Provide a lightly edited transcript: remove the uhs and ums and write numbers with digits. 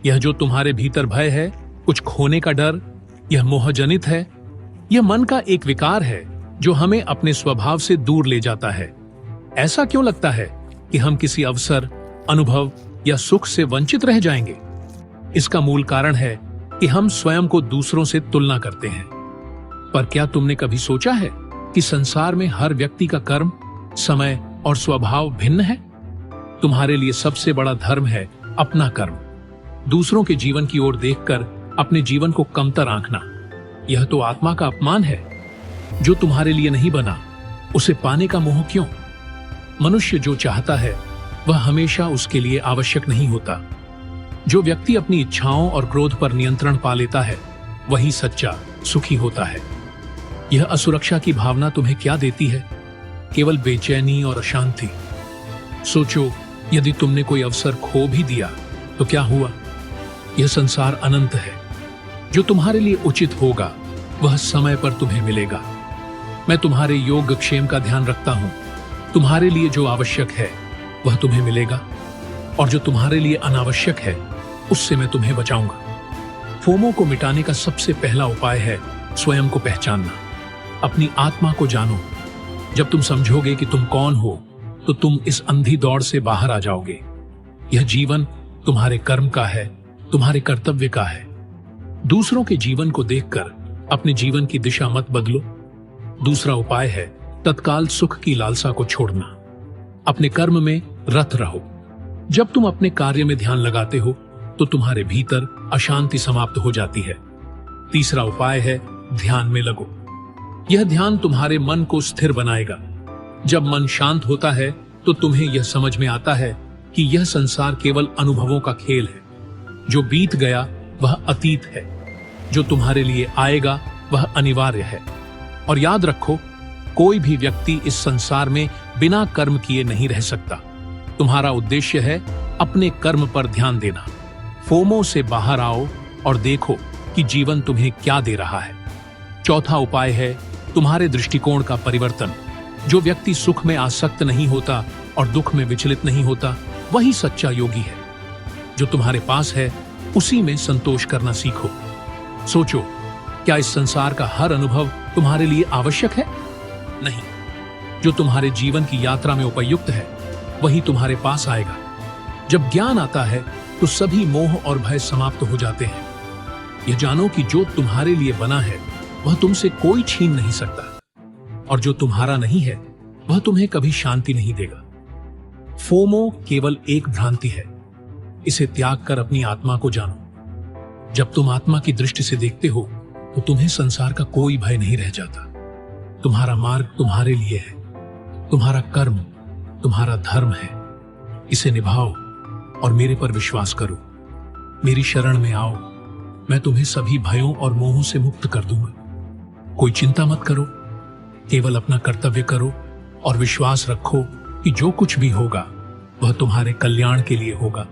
यह जो तुम्हारे भीतर भय है, कुछ खोने का डर, यह मोहजनित है। यह मन का एक विकार है जो हमें अपने स्वभाव से दूर ले जाता है। ऐसा क्यों लगता है कि हम किसी अवसर, अनुभव या सुख से वंचित रह जाएंगे? इसका मूल कारण है कि हम स्वयं को दूसरों से तुलना करते हैं। पर क्या तुमने कभी सोचा है कि संसार में हर व्यक्ति का कर्म, समय और स्वभाव भिन्न है? तुम्हारे लिए सबसे बड़ा धर्म है अपना कर्म। दूसरों के जीवन की ओर देखकर अपने जीवन को कमतर आंकना, यह तो आत्मा का अपमान है। जो तुम्हारे लिए नहीं बना, उसे पाने का मोह क्यों? मनुष्य जो चाहता है वह हमेशा उसके लिए आवश्यक नहीं होता। जो व्यक्ति अपनी इच्छाओं और क्रोध पर नियंत्रण पा लेता है, वही सच्चा सुखी होता है। यह असुरक्षा की भावना तुम्हें क्या देती है? केवल बेचैनी और अशांति। सोचो, यदि तुमने कोई अवसर खो भी दिया तो क्या हुआ? यह संसार अनंत है। जो तुम्हारे लिए उचित होगा वह समय पर तुम्हें मिलेगा। मैं तुम्हारे योग क्षेम का ध्यान रखता हूं। तुम्हारे लिए जो आवश्यक है वह तुम्हें मिलेगा, और जो तुम्हारे लिए अनावश्यक है उससे मैं तुम्हें बचाऊंगा। फोमो को मिटाने का सबसे पहला उपाय है स्वयं को पहचानना। अपनी आत्मा को जानो। जब तुम समझोगे कि तुम कौन हो, तो तुम इस अंधी दौड़ से बाहर आ जाओगे। यह जीवन तुम्हारे कर्म का है, तुम्हारे कर्तव्य का है। दूसरों के जीवन को देखकर अपने जीवन की दिशा मत बदलो। दूसरा उपाय है तत्काल सुख की लालसा को छोड़ना। अपने कर्म में रत रहो। जब तुम अपने कार्य में ध्यान लगाते हो तो तुम्हारे भीतर अशांति समाप्त हो जाती है। तीसरा उपाय है ध्यान में लगो। यह ध्यान तुम्हारे मन को स्थिर बनाएगा। जब मन शांत होता है तो तुम्हें यह समझ में आता है कि यह संसार केवल अनुभवों का खेल है। जो बीत गया वह अतीत है, जो तुम्हारे लिए आएगा वह अनिवार्य है। और याद रखो, कोई भी व्यक्ति इस संसार में बिना कर्म किए नहीं रह सकता। तुम्हारा उद्देश्य है अपने कर्म पर ध्यान देना। फोमो से बाहर आओ और देखो कि जीवन तुम्हें क्या दे रहा है। चौथा उपाय है तुम्हारे दृष्टिकोण का परिवर्तन। जो व्यक्ति सुख में आसक्त नहीं होता और दुख में विचलित नहीं होता, वही सच्चा योगी है। जो तुम्हारे पास है उसी में संतोष करना सीखो। सोचो, क्या इस संसार का हर अनुभव तुम्हारे लिए आवश्यक है? नहीं। जो तुम्हारे जीवन की यात्रा में उपयुक्त है वही तुम्हारे पास आएगा। जब ज्ञान आता है तो सभी मोह और भय समाप्त हो जाते हैं। यह जानो कि जो तुम्हारे लिए बना है वह तुमसे कोई छीन नहीं सकता, और जो तुम्हारा नहीं है वह तुम्हें कभी शांति नहीं देगा। फोमो केवल एक भ्रांति है। इसे त्याग कर अपनी आत्मा को जानो। जब तुम आत्मा की दृष्टि से देखते हो तो तुम्हें संसार का कोई भय नहीं रह जाता। तुम्हारा मार्ग तुम्हारे लिए है। तुम्हारा कर्म तुम्हारा धर्म है। इसे निभाओ और मेरे पर विश्वास करो। मेरी शरण में आओ, मैं तुम्हें सभी भयों और मोहों से मुक्त कर दूंगा। कोई चिंता मत करो, केवल अपना कर्तव्य करो और विश्वास रखो कि जो कुछ भी होगा वह तुम्हारे कल्याण के लिए होगा।